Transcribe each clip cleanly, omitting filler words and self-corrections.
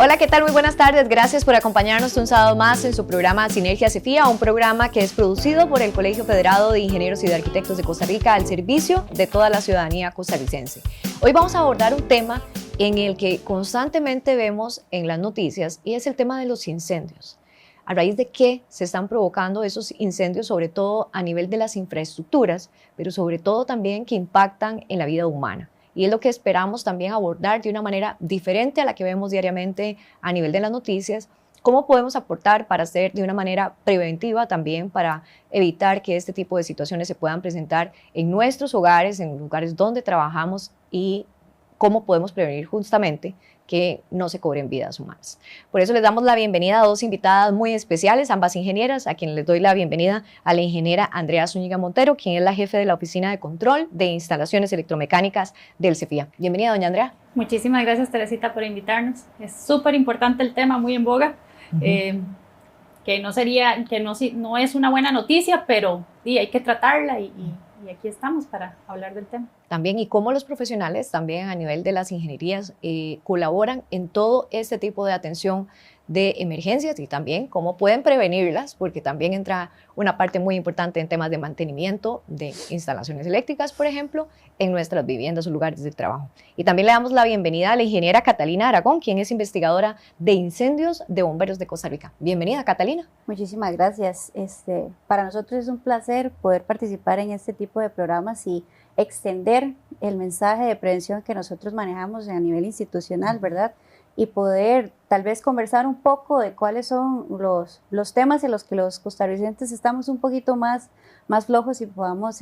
Hola, ¿qué tal? Muy buenas tardes. Gracias por acompañarnos un sábado más en su programa Sinergia CEFIA, un programa que es producido por el Colegio Federado de Ingenieros y de Arquitectos de Costa Rica al servicio de toda la ciudadanía costarricense. Hoy vamos a abordar un tema en el que constantemente vemos en las noticias y es el tema de los incendios. ¿A raíz de qué se están provocando esos incendios, sobre todo a nivel de las infraestructuras, pero sobre todo también que impactan en la vida humana? Y es lo que esperamos también abordar de una manera diferente a la que vemos diariamente a nivel de las noticias. ¿Cómo podemos aportar para hacer de una manera preventiva también para evitar que este tipo de situaciones se puedan presentar en nuestros hogares, en lugares donde trabajamos, y cómo podemos prevenir justamente que no se cobren vidas humanas? Por eso les damos la bienvenida a dos invitadas muy especiales, ambas ingenieras, a quienes les doy la bienvenida a la ingeniera Andrea Zúñiga Montero, quien es la jefe de la Oficina de Control de Instalaciones Electromecánicas del CEFIA. Bienvenida, doña Andrea. Muchísimas gracias, Teresita, por invitarnos. Es súper importante el tema, muy en boga, que no es una buena noticia, pero hay que tratarla y aquí estamos para hablar del tema. También, y cómo los profesionales también a nivel de las ingenierías colaboran en todo este tipo de atención de emergencias y también cómo pueden prevenirlas, porque también entra una parte muy importante en temas de mantenimiento de instalaciones eléctricas, por ejemplo, en nuestras viviendas o lugares de trabajo. Y también le damos la bienvenida a la ingeniera Catalina Aragón, quien es investigadora de incendios de Bomberos de Costa Rica. Bienvenida, Catalina. Muchísimas gracias. Para nosotros es un placer poder participar en este tipo de programas y extender el mensaje de prevención que nosotros manejamos a nivel institucional, ¿verdad? Y poder tal vez conversar un poco de cuáles son los temas en los que los costarricenses estamos un poquito más flojos y podamos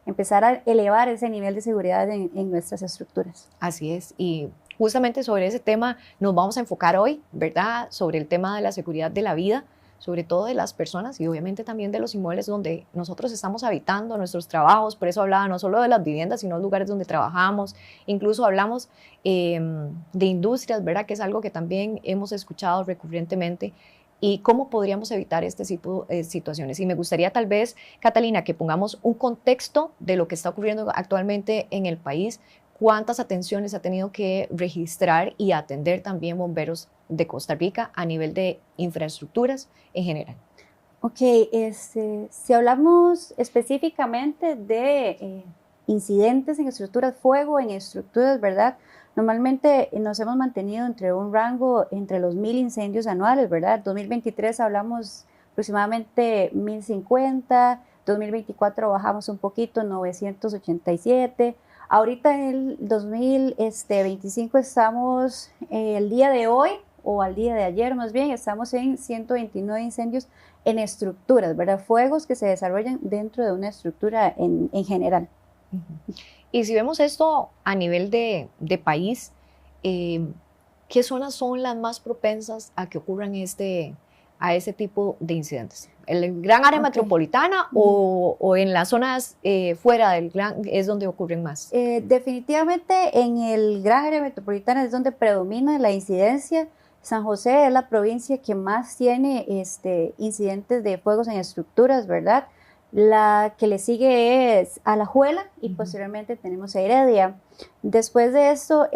empezar a elevar ese nivel de seguridad en nuestras estructuras. Así es, y justamente sobre ese tema nos vamos a enfocar hoy, ¿verdad? Sobre el tema de la seguridad de la vida, sobre todo de las personas y obviamente también de los inmuebles donde nosotros estamos habitando, nuestros trabajos. Por eso hablaba no solo de las viviendas, sino de lugares donde trabajamos. Incluso hablamos de industrias, ¿verdad? Que es algo que también hemos escuchado recurrentemente. Y cómo podríamos evitar este tipo de situaciones. Y me gustaría tal vez, Catalina, que pongamos un contexto de lo que está ocurriendo actualmente en el país. ¿Cuántas atenciones ha tenido que registrar y atender también Bomberos de Costa Rica a nivel de infraestructuras en general? Ok, si hablamos específicamente de incidentes en estructuras, fuego en estructuras, ¿verdad? Normalmente nos hemos mantenido entre un rango entre los 1000 incendios anuales, ¿verdad? 2023 hablamos aproximadamente 1050, 2024 bajamos un poquito, 987. Ahorita en el 2025 estamos, el día de hoy, o al día de ayer más bien, estamos en 129 incendios en estructuras, ¿verdad? Fuegos que se desarrollan dentro de una estructura en general. Y si vemos esto a nivel de país, ¿qué zonas son las más propensas a que ocurran a ese tipo de incidentes? ¿En el gran área metropolitana o en las zonas fuera del gran es donde ocurren más? Definitivamente en el gran área metropolitana es donde predomina la incidencia. San José es la provincia que más tiene incidentes de fuegos en estructuras, ¿verdad? La que le sigue es Alajuela y posteriormente tenemos a Heredia. Después de esto,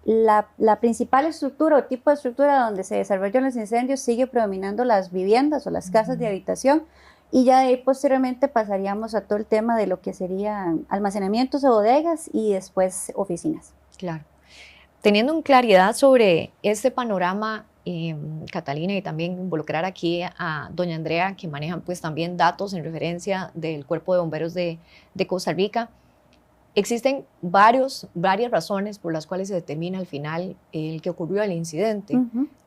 la principal estructura o tipo de estructura donde se desarrollan los incendios sigue predominando las viviendas o las casas de habitación, y ya de ahí posteriormente pasaríamos a todo el tema de lo que serían almacenamientos o bodegas y después oficinas. Claro. Teniendo en claridad sobre este panorama, Catalina, y también involucrar aquí a doña Andrea, que manejan pues también datos en referencia del Cuerpo de Bomberos de Costa Rica, existen varias razones por las cuales se determina al final el que ocurrió el incidente.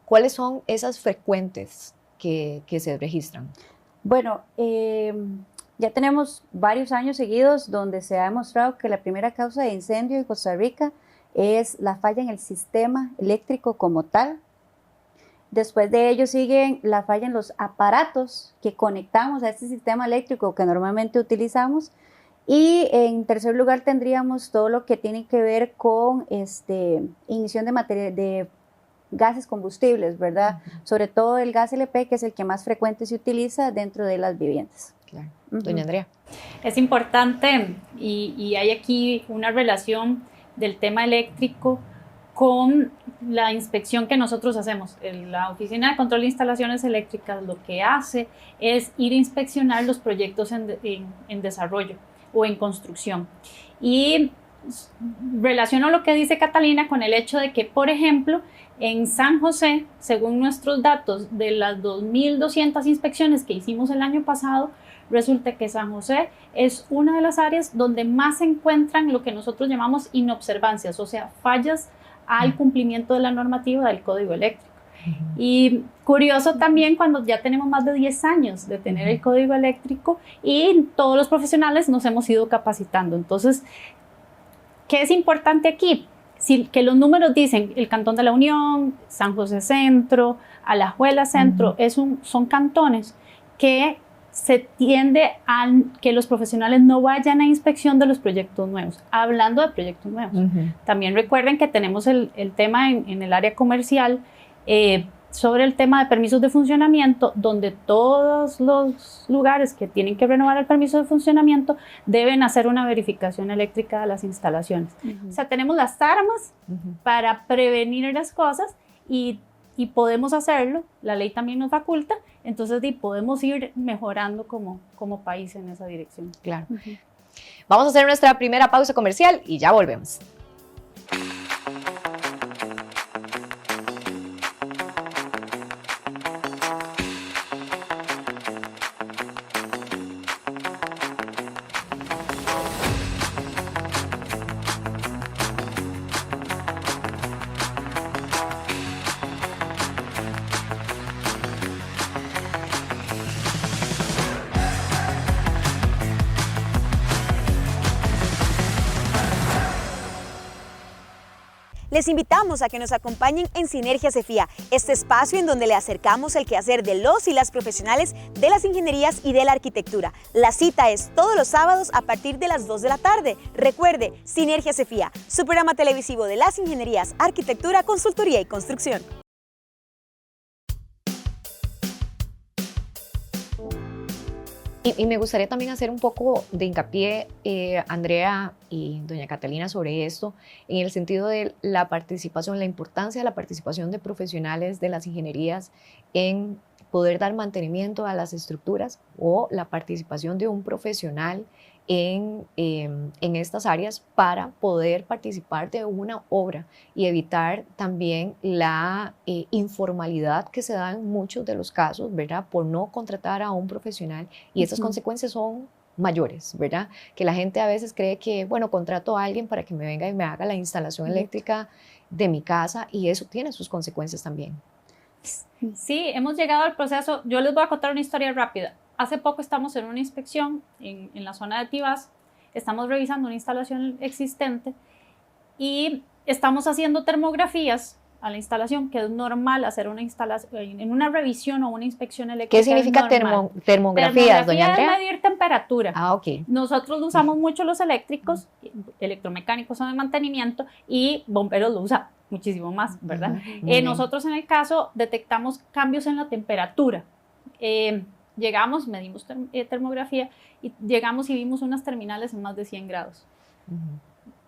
¿Cuáles son esas frecuentes que se registran? Bueno, ya tenemos varios años seguidos donde se ha demostrado que la primera causa de incendio en Costa Rica es la falla en el sistema eléctrico como tal. Después de ello siguen la falla en los aparatos que conectamos a este sistema eléctrico que normalmente utilizamos. Y en tercer lugar tendríamos todo lo que tiene que ver con ignición de gases combustibles, ¿verdad? Sobre todo el gas LP, que es el que más frecuente se utiliza dentro de las viviendas. Claro. Doña Andrea. Es importante y hay aquí una relación del tema eléctrico con la inspección que nosotros hacemos. La Oficina de Control de Instalaciones Eléctricas lo que hace es ir a inspeccionar los proyectos en desarrollo o en construcción. Y relaciono lo que dice Catalina con el hecho de que, por ejemplo, en San José, según nuestros datos, de las 2.200 inspecciones que hicimos el año pasado, resulta que San José es una de las áreas donde más se encuentran lo que nosotros llamamos inobservancias, o sea, fallas al cumplimiento de la normativa del código eléctrico. Y curioso también cuando ya tenemos más de 10 años de tener el código eléctrico y todos los profesionales nos hemos ido capacitando. Entonces, ¿qué es importante aquí? Que los números dicen el Cantón de la Unión, San José Centro, Alajuela Centro, son cantones que se tiende a que los profesionales no vayan a inspección de los proyectos nuevos. Hablando de proyectos nuevos, también recuerden que tenemos el tema en el área comercial sobre el tema de permisos de funcionamiento, donde todos los lugares que tienen que renovar el permiso de funcionamiento deben hacer una verificación eléctrica de las instalaciones. O sea, tenemos las armas para prevenir las cosas y podemos hacerlo, la ley también nos faculta, entonces podemos ir mejorando como país en esa dirección. Claro. Vamos a hacer nuestra primera pausa comercial y ya volvemos. Les invitamos a que nos acompañen en Sinergia CEFIA, este espacio en donde le acercamos el quehacer de los y las profesionales de las ingenierías y de la arquitectura. La cita es todos los sábados a partir de las 2 de la tarde. Recuerde, Sinergia CEFIA, su programa televisivo de las ingenierías, arquitectura, consultoría y construcción. Y me gustaría también hacer un poco de hincapié, Andrea y doña Catalina, sobre esto, en el sentido de la participación, la importancia de la participación de profesionales de las ingenierías en poder dar mantenimiento a las estructuras, o la participación de un profesional en estas áreas para poder participar de una obra y evitar también la informalidad que se da en muchos de los casos, ¿verdad? Por no contratar a un profesional, y esas consecuencias son mayores, ¿verdad? Que la gente a veces cree que, bueno, contrato a alguien para que me venga y me haga la instalación eléctrica de mi casa, y eso tiene sus consecuencias también. Sí, hemos llegado al proceso. Yo les voy a contar una historia rápida. Hace poco estamos en una inspección en la zona de Tibás, estamos revisando una instalación existente y estamos haciendo termografías a la instalación, que es normal hacer una instalación, en una revisión o una inspección eléctrica. ¿Qué significa termografías, doña Andrea? Es medir temperatura. Ah, ok. Nosotros lo usamos mucho los electromecánicos son de mantenimiento, y bomberos lo usan muchísimo más, ¿verdad? Nosotros en el caso detectamos cambios en la temperatura. Llegamos, medimos termografía y llegamos y vimos unas terminales en más de 100 grados.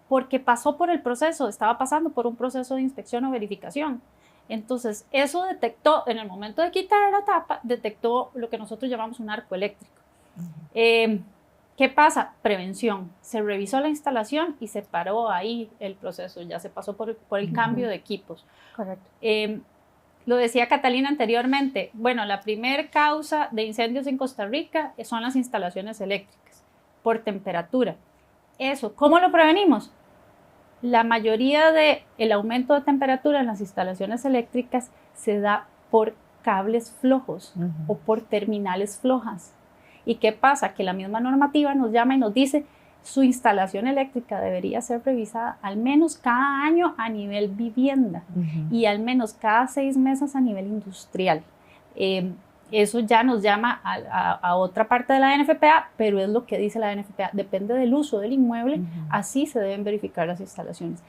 Porque pasó por el proceso, estaba pasando por un proceso de inspección o verificación. Entonces, eso detectó, en el momento de quitar la tapa, detectó lo que nosotros llamamos un arco eléctrico. ¿Qué pasa? Prevención. Se revisó la instalación y se paró ahí el proceso, ya se pasó por el cambio de equipos. Correcto. Lo decía Catalina anteriormente, bueno, la primera causa de incendios en Costa Rica son las instalaciones eléctricas, por temperatura. Eso, ¿cómo lo prevenimos? La mayoría del aumento de temperatura en las instalaciones eléctricas se da por cables flojos o por terminales flojas. ¿Y qué pasa? Que la misma normativa nos llama y nos dice: su instalación eléctrica debería ser revisada al menos cada año a nivel vivienda y al menos cada 6 meses a nivel industrial. Eso ya nos llama a otra parte de la NFPA, pero es lo que dice la NFPA. Depende del uso del inmueble, así se deben verificar las instalaciones.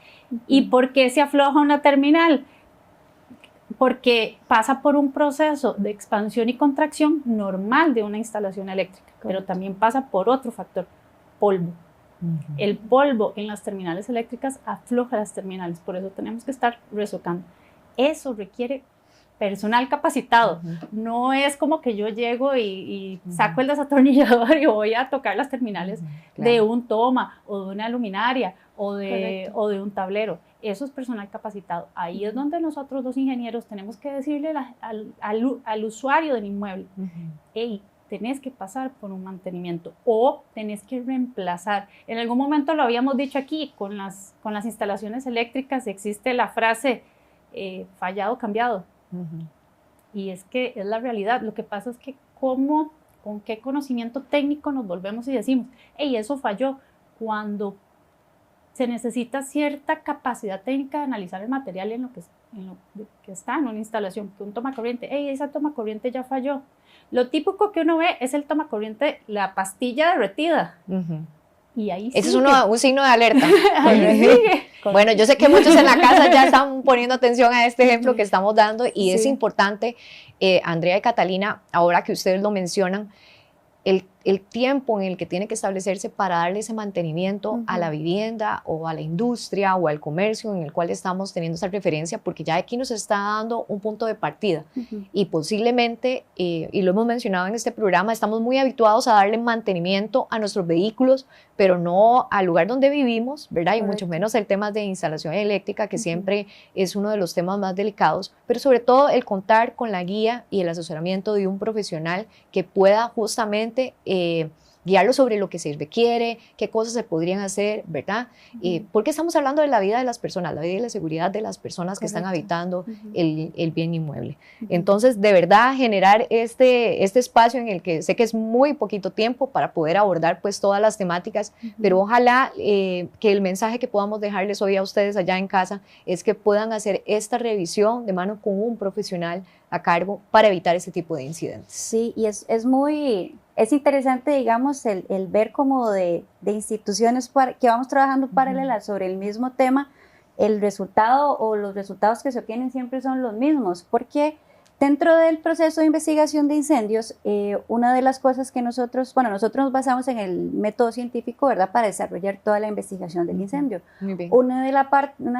¿Y por qué se afloja una terminal? Porque pasa por un proceso de expansión y contracción normal de una instalación eléctrica, pero también pasa por otro factor: polvo. El polvo en las terminales eléctricas afloja las terminales, por eso tenemos que estar resocando. Eso requiere personal capacitado. No es como que yo llego y saco el desatornillador y voy a tocar las terminales de un toma o de una luminaria o de un tablero. Eso es personal capacitado. Ahí es donde nosotros los ingenieros tenemos que decirle al usuario del inmueble, hey, tenés que pasar por un mantenimiento o tenés que reemplazar. En algún momento lo habíamos dicho aquí, con las instalaciones eléctricas existe la frase fallado, cambiado. Y es que es la realidad. Lo que pasa es que con qué conocimiento técnico nos volvemos y decimos, hey, eso falló, cuando se necesita cierta capacidad técnica de analizar el material en lo que está en una instalación, que un tomacorriente, hey, esa tomacorriente ya falló. Lo típico que uno ve es el tomacorriente, la pastilla derretida. Y ahí ese sigue. Es un signo de alerta. Ahí sigue. Bueno, yo sé que muchos en la casa ya están poniendo atención a este ejemplo que estamos dando y es importante, Andrea y Catalina, ahora que ustedes lo mencionan, el tiempo en el que tiene que establecerse para darle ese mantenimiento a la vivienda o a la industria o al comercio en el cual estamos teniendo esa referencia, porque ya aquí nos está dando un punto de partida y posiblemente, y lo hemos mencionado en este programa, estamos muy habituados a darle mantenimiento a nuestros vehículos, pero no al lugar donde vivimos, ¿verdad? Y mucho menos el tema de instalación eléctrica, que siempre es uno de los temas más delicados, pero sobre todo el contar con la guía y el asesoramiento de un profesional que pueda justamente guiarlo sobre lo que se requiere, qué cosas se podrían hacer, ¿verdad? Porque estamos hablando de la vida de las personas, la vida y la seguridad de las personas que están habitando el bien inmueble. Entonces, de verdad, generar este espacio en el que sé que es muy poquito tiempo para poder abordar pues todas las temáticas, pero ojalá que el mensaje que podamos dejarles hoy a ustedes allá en casa es que puedan hacer esta revisión de mano con un profesional a cargo para evitar ese tipo de incidentes. Sí, y es interesante, digamos, el ver como de instituciones que vamos trabajando paralelas sobre el mismo tema, el resultado o los resultados que se obtienen siempre son los mismos, porque dentro del proceso de investigación de incendios, una de las cosas que nosotros nos basamos en el método científico, ¿verdad?, para desarrollar toda la investigación del incendio. Muy bien. Una de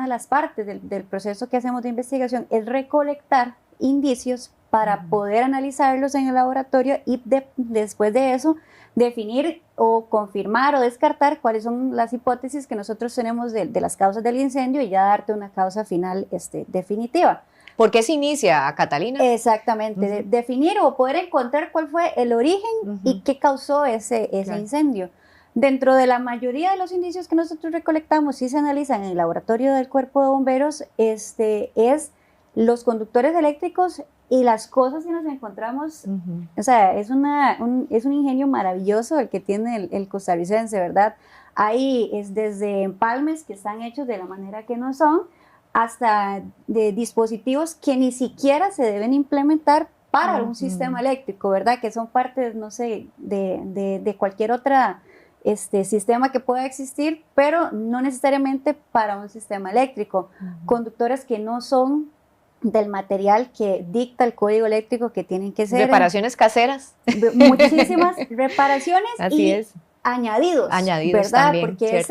las partes del proceso que hacemos de investigación es recolectar indicios para poder analizarlos en el laboratorio y después de eso definir o confirmar o descartar cuáles son las hipótesis que nosotros tenemos de las causas del incendio y ya darte una causa final definitiva. ¿Por qué se inicia, Catalina? Exactamente, definir o poder encontrar cuál fue el origen y qué causó ese incendio. Dentro de la mayoría de los indicios que nosotros recolectamos y se analizan en el laboratorio del Cuerpo de Bomberos, es los conductores eléctricos y las cosas que nos encontramos. O sea, es un ingenio maravilloso el que tiene el costarricense, ¿verdad? Ahí es desde empalmes que están hechos de la manera que no son, hasta de dispositivos que ni siquiera se deben implementar para un sistema eléctrico, ¿verdad? Que son partes, no sé, de cualquier otra sistema que pueda existir, pero no necesariamente para un sistema eléctrico. Conductores que no son del material que dicta el código eléctrico que tienen que ser. Reparaciones caseras. Muchísimas reparaciones. Así es. Añadidos, ¿verdad? También, porque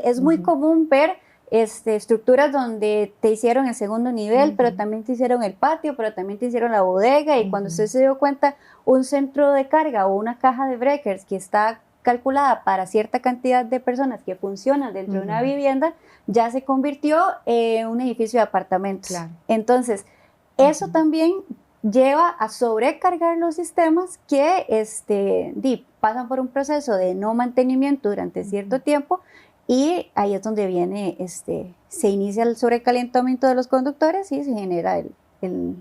es muy común ver estructuras donde te hicieron el segundo nivel, pero también te hicieron el patio, pero también te hicieron la bodega, y cuando usted se dio cuenta, un centro de carga o una caja de breakers que está calculada para cierta cantidad de personas que funcionan dentro de una vivienda, ya se convirtió en un edificio de apartamentos. Claro. Entonces, eso también lleva a sobrecargar los sistemas que pasan por un proceso de no mantenimiento durante cierto tiempo, y ahí es donde viene, se inicia el sobrecalentamiento de los conductores y se genera el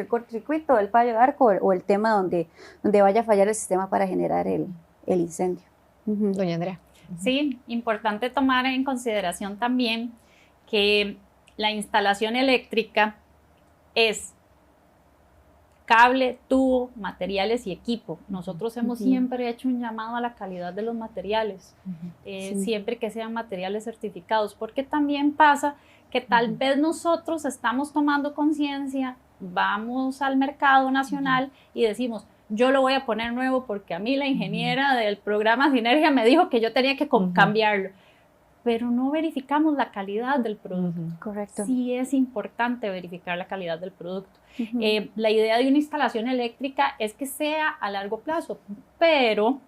cortocircuito, el fallo de arco o el tema donde vaya a fallar el sistema para generar el incendio. Doña Andrea. Sí, importante tomar en consideración también que la instalación eléctrica es cable, tubo, materiales y equipo. Nosotros hemos siempre hecho un llamado a la calidad de los materiales, siempre que sean materiales certificados, porque también pasa que tal vez nosotros estamos tomando conciencia, vamos al mercado nacional y decimos, yo lo voy a poner nuevo porque a mí la ingeniera del programa Sinergia me dijo que yo tenía que cambiarlo. Pero no verificamos la calidad del producto. Correcto. Sí es importante verificar la calidad del producto. La idea de una instalación eléctrica es que sea a largo plazo, pero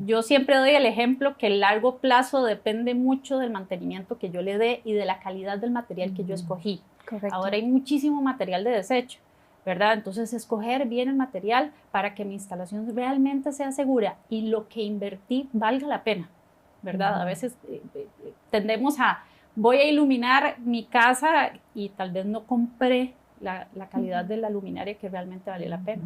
yo siempre doy el ejemplo que el largo plazo depende mucho del mantenimiento que yo le dé y de la calidad del material que yo escogí. Correcto. Ahora hay muchísimo material de desecho, ¿verdad? Entonces escoger bien el material para que mi instalación realmente sea segura y lo que invertí valga la pena, ¿verdad? A veces tendemos a, voy a iluminar mi casa y tal vez no compré la calidad de la luminaria que realmente vale la pena.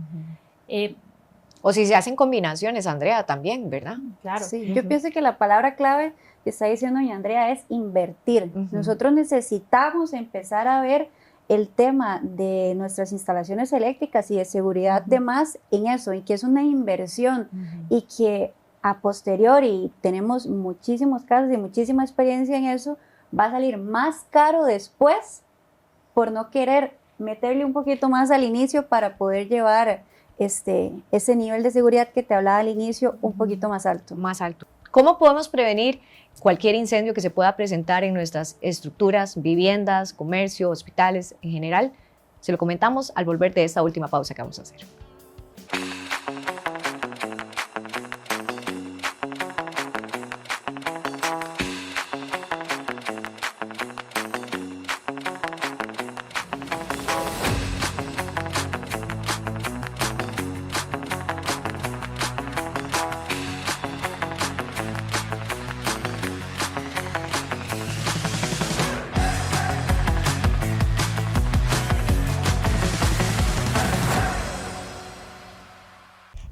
O si se hacen combinaciones, Andrea, también, ¿verdad? Claro. Sí, yo pienso que la palabra clave que está diciendo doña Andrea es invertir. Nosotros necesitamos empezar a ver el tema de nuestras instalaciones eléctricas y de seguridad de más en eso, y que es una inversión y que a posteriori, tenemos muchísimos casos y muchísima experiencia en eso, va a salir más caro después por no querer meterle un poquito más al inicio para poder llevar ese nivel de seguridad que te hablaba al inicio un poquito más alto. Más alto. ¿Cómo podemos prevenir cualquier incendio que se pueda presentar en nuestras estructuras, viviendas, comercio, hospitales en general? Se lo comentamos al volver de esta última pausa que vamos a hacer.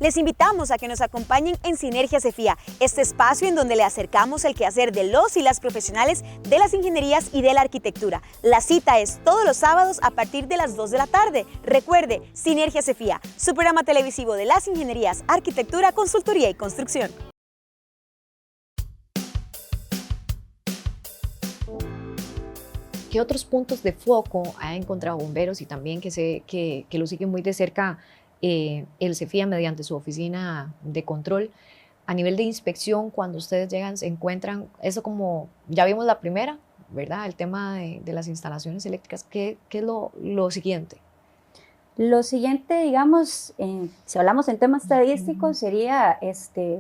Les invitamos a que nos acompañen en Sinergia CEFIA, este espacio en donde le acercamos el quehacer de los y las profesionales de las ingenierías y de la arquitectura. La cita es todos los sábados a partir de las 2 de la tarde. Recuerde, Sinergia CEFIA, su programa televisivo de las ingenierías, arquitectura, consultoría y construcción. ¿Qué otros puntos de foco ha encontrado bomberos y también que lo siguen muy de cerca el CEFIA mediante su oficina de control? A nivel de inspección, cuando ustedes llegan, se encuentran, eso como, ya vimos la primera, ¿verdad? El tema de las instalaciones eléctricas. ¿Qué es lo siguiente? Lo siguiente, digamos, si hablamos en temas estadísticos, sería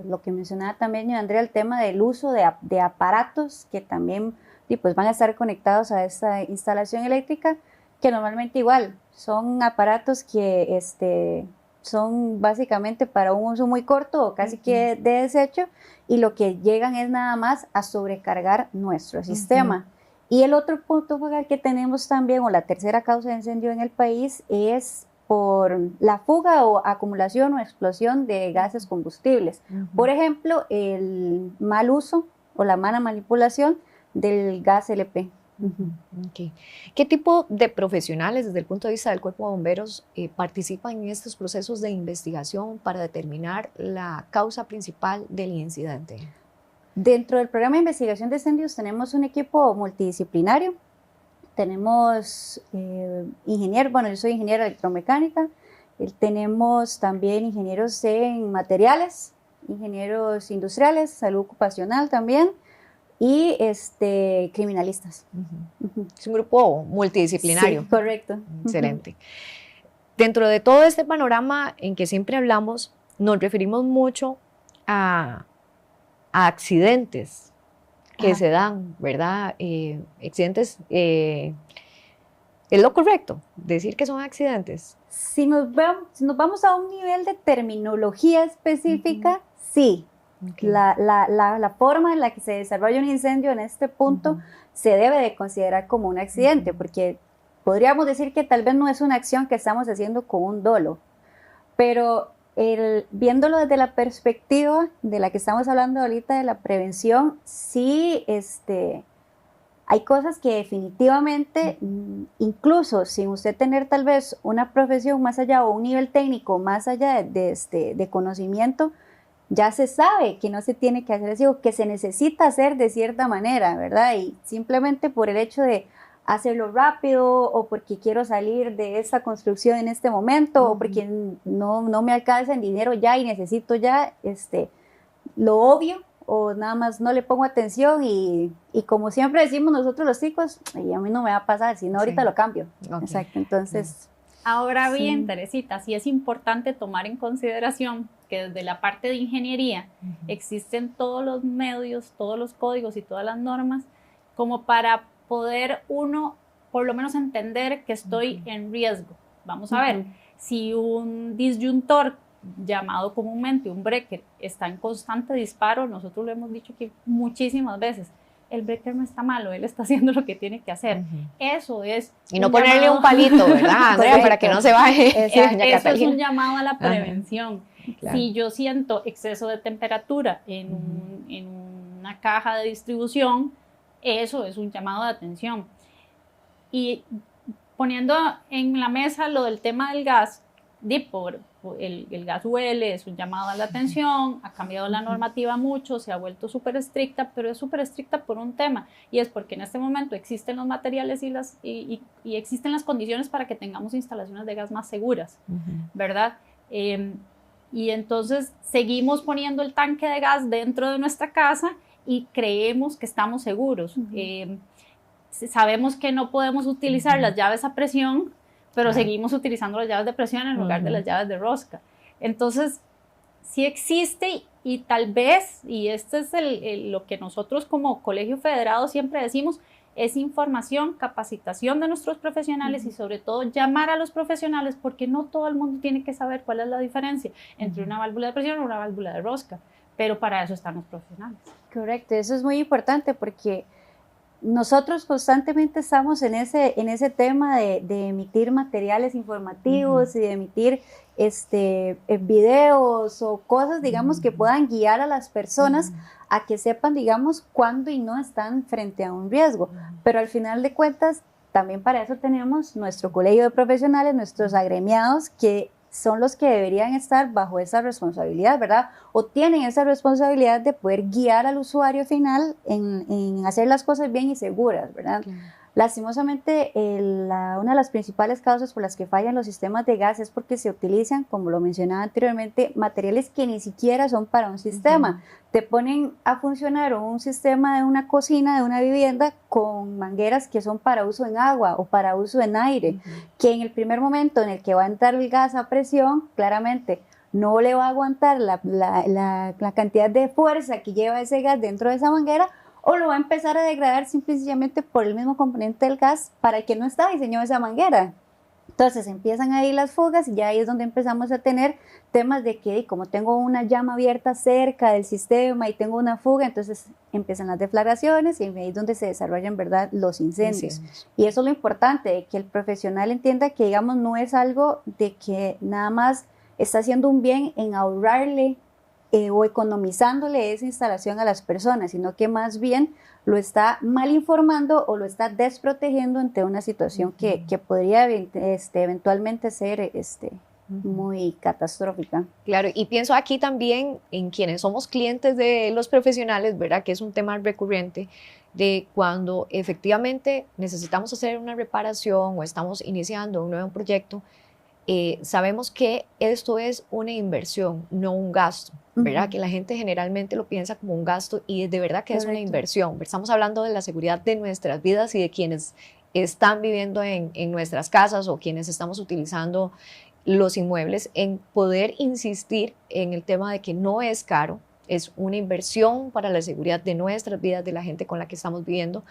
lo que mencionaba también Andrea, el tema del uso de aparatos que también pues, van a estar conectados a esta instalación eléctrica, que normalmente igual son aparatos que son básicamente para un uso muy corto o casi que de desecho, y lo que llegan es nada más a sobrecargar nuestro sistema. Y el otro punto focal que tenemos también, o la tercera causa de incendio en el país, es por la fuga o acumulación o explosión de gases combustibles. Por ejemplo, el mal uso o la mala manipulación del gas LP. Okay. ¿Qué tipo de profesionales desde el punto de vista del Cuerpo de Bomberos participan en estos procesos de investigación para determinar la causa principal del incidente? Dentro del programa de investigación de incendios tenemos un equipo multidisciplinario. Tenemos ingenieros, bueno, yo soy ingeniera electromecánica, tenemos también ingenieros en materiales, ingenieros industriales, salud ocupacional también, y criminalistas. Es un grupo multidisciplinario. Sí, correcto. Excelente. Dentro de todo este panorama en que siempre hablamos, nos referimos mucho a accidentes que se dan, ¿verdad? Accidentes, ¿es lo correcto decir que son accidentes? Si nos vamos a un nivel de terminología específica, sí. Okay. La forma en la que se desarrolla un incendio en este punto se debe de considerar como un accidente, porque podríamos decir que tal vez no es una acción que estamos haciendo con un dolo, pero viéndolo desde la perspectiva de la que estamos hablando ahorita de la prevención, sí hay cosas que definitivamente, incluso sin usted tener tal vez una profesión más allá o un nivel técnico más allá de conocimiento, ya se sabe que no se tiene que hacer así o que se necesita hacer de cierta manera, ¿verdad? Y simplemente por el hecho de hacerlo rápido, o porque quiero salir de esta construcción en este momento, o porque no me alcanza el dinero ya y necesito ya lo obvio, o nada más no le pongo atención y como siempre decimos nosotros los chicos, y a mí no me va a pasar, sino ahorita lo cambio. Okay. Exacto, entonces... Ahora bien, Teresita, sí es importante tomar en consideración que desde la parte de ingeniería existen todos los medios, todos los códigos y todas las normas como para poder uno por lo menos entender que estoy en riesgo. Vamos a ver, si un disyuntor llamado comúnmente un breaker está en constante disparo, nosotros lo hemos dicho aquí muchísimas veces, el breaker no está malo, él está haciendo lo que tiene que hacer. Eso es... Y no ponerle un palito, ¿verdad, Andrea? Para que no se baje. Eso es un llamado a la prevención. Claro. Si yo siento exceso de temperatura en una caja de distribución, eso es un llamado de atención. Y poniendo en la mesa lo del tema del gas, el gas huele, es un llamado a la atención, ha cambiado la normativa mucho, se ha vuelto súper estricta, pero es súper estricta por un tema, y es porque en este momento existen los materiales y existen las condiciones para que tengamos instalaciones de gas más seguras, ¿verdad? Y entonces seguimos poniendo el tanque de gas dentro de nuestra casa y creemos que estamos seguros. Sabemos que no podemos utilizar las llaves a presión, pero seguimos utilizando las llaves de presión en lugar de las llaves de rosca. Entonces, sí existe y tal vez, y esto es lo que nosotros como Colegio Federado siempre decimos, es información, capacitación de nuestros profesionales y sobre todo llamar a los profesionales, porque no todo el mundo tiene que saber cuál es la diferencia entre una válvula de presión y una válvula de rosca, pero para eso están los profesionales. Correcto, eso es muy importante porque nosotros constantemente estamos en ese tema de emitir materiales informativos y de emitir videos o cosas, digamos, que puedan guiar a las personas a que sepan, digamos, cuándo y no están frente a un riesgo. Pero al final de cuentas, también para eso tenemos nuestro colegio de profesionales, nuestros agremiados, que son los que deberían estar bajo esa responsabilidad, ¿verdad? O tienen esa responsabilidad de poder guiar al usuario final en hacer las cosas bien y seguras, ¿verdad? Claro. Lastimosamente, una de las principales causas por las que fallan los sistemas de gas es porque se utilizan, como lo mencionaba anteriormente, materiales que ni siquiera son para un sistema. Te ponen a funcionar un sistema de una cocina, de una vivienda, con mangueras que son para uso en agua o para uso en aire, que en el primer momento en el que va a entrar el gas a presión, claramente no le va a aguantar la cantidad de fuerza que lleva ese gas dentro de esa manguera, o lo va a empezar a degradar simplemente por el mismo componente del gas para el que no está diseñado esa manguera. Entonces empiezan ahí las fugas y ya ahí es donde empezamos a tener temas de que como tengo una llama abierta cerca del sistema y tengo una fuga, entonces empiezan las deflagraciones y ahí es donde se desarrollan, ¿verdad?, los incendios. Y eso es lo importante, de que el profesional entienda que, digamos, no es algo de que nada más está haciendo un bien en ahorrarle o economizándole esa instalación a las personas, sino que más bien lo está mal informando o lo está desprotegiendo ante una situación que podría eventualmente ser muy catastrófica. Claro, y pienso aquí también en quienes somos clientes de los profesionales, ¿verdad? Que es un tema recurrente de cuando efectivamente necesitamos hacer una reparación o estamos iniciando un nuevo proyecto. Sabemos que esto es una inversión, no un gasto, ¿verdad? Que la gente generalmente lo piensa como un gasto y de verdad que es una inversión. Estamos hablando de la seguridad de nuestras vidas y de quienes están viviendo en nuestras casas o quienes estamos utilizando los inmuebles, en poder insistir en el tema de que no es caro, es una inversión para la seguridad de nuestras vidas, de la gente con la que estamos viviendo,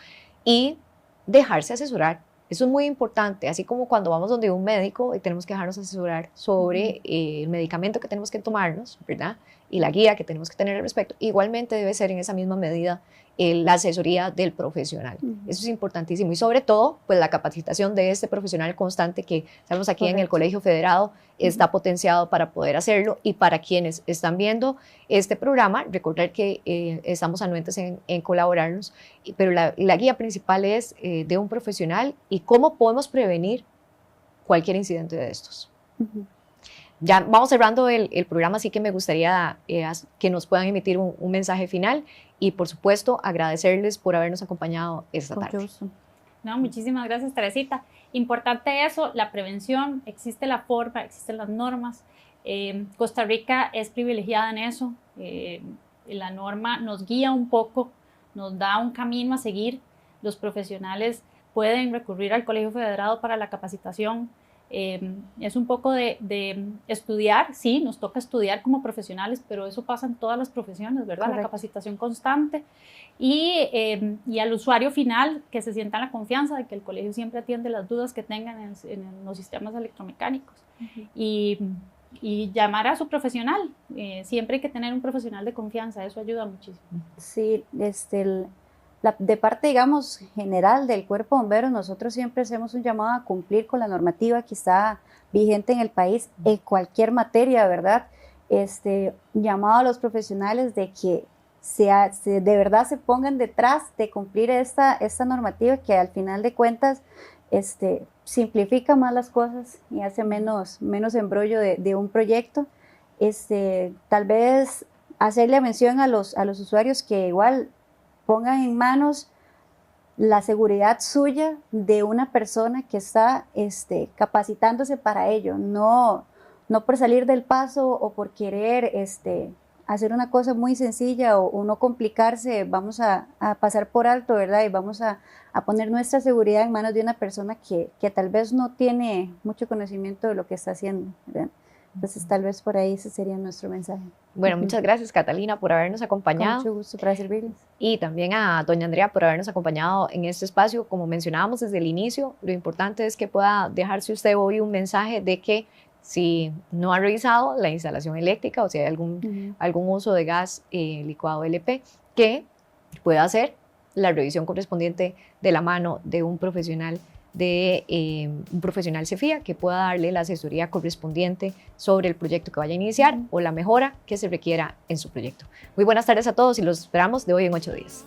y dejarse asesorar. Eso es muy importante, así como cuando vamos donde un médico y tenemos que dejarnos asesorar sobre el medicamento que tenemos que tomarnos, ¿verdad? Y la guía que tenemos que tener al respecto. Igualmente debe ser en esa misma medida la asesoría del profesional. Eso es importantísimo. Y sobre todo, pues la capacitación de este profesional constante que sabemos aquí en el Colegio Federado está potenciado para poder hacerlo. Y para quienes están viendo este programa, recordar que estamos anuentes en colaborarnos, pero la guía principal es de un profesional y cómo podemos prevenir cualquier incidente de estos. Ya vamos cerrando el programa, así que me gustaría que nos puedan emitir un mensaje final y, por supuesto, agradecerles por habernos acompañado esta tarde. No, muchísimas gracias, Teresita. Importante eso, la prevención, existe la forma, existen las normas. Costa Rica es privilegiada en eso. La norma nos guía un poco, nos da un camino a seguir. Los profesionales pueden recurrir al Colegio Federado para la capacitación. Es un poco de estudiar, sí, nos toca estudiar como profesionales, pero eso pasa en todas las profesiones, ¿verdad? Correcto. La capacitación constante y al usuario final que se sienta la confianza de que el colegio siempre atiende las dudas que tengan en los sistemas electromecánicos. Y llamar a su profesional, siempre hay que tener un profesional de confianza, eso ayuda muchísimo. Sí, de parte, digamos, general del cuerpo de bomberos, nosotros siempre hacemos un llamado a cumplir con la normativa que está vigente en el país en cualquier materia, ¿verdad? Llamado a los profesionales de que de verdad se pongan detrás de cumplir esta normativa que al final de cuentas simplifica más las cosas y hace menos embrollo de un proyecto. Tal vez hacerle mención a los usuarios que igual pongan en manos la seguridad suya de una persona que está capacitándose para ello, no por salir del paso o por querer hacer una cosa muy sencilla o no complicarse, vamos a pasar por alto, ¿verdad? Y vamos a poner nuestra seguridad en manos de una persona que tal vez no tiene mucho conocimiento de lo que está haciendo, ¿verdad? Entonces, tal vez por ahí ese sería nuestro mensaje. Bueno, muchas gracias, Catalina, por habernos acompañado. Con mucho gusto, para servirles. Y también a doña Andrea por habernos acompañado en este espacio. Como mencionábamos desde el inicio, lo importante es que pueda dejarse usted hoy un mensaje de que si no ha revisado la instalación eléctrica o si hay algún uso de gas licuado LP, que pueda hacer la revisión correspondiente de la mano de un profesional CEFIA que pueda darle la asesoría correspondiente sobre el proyecto que vaya a iniciar o la mejora que se requiera en su proyecto. Muy buenas tardes a todos y los esperamos de hoy en 8 días.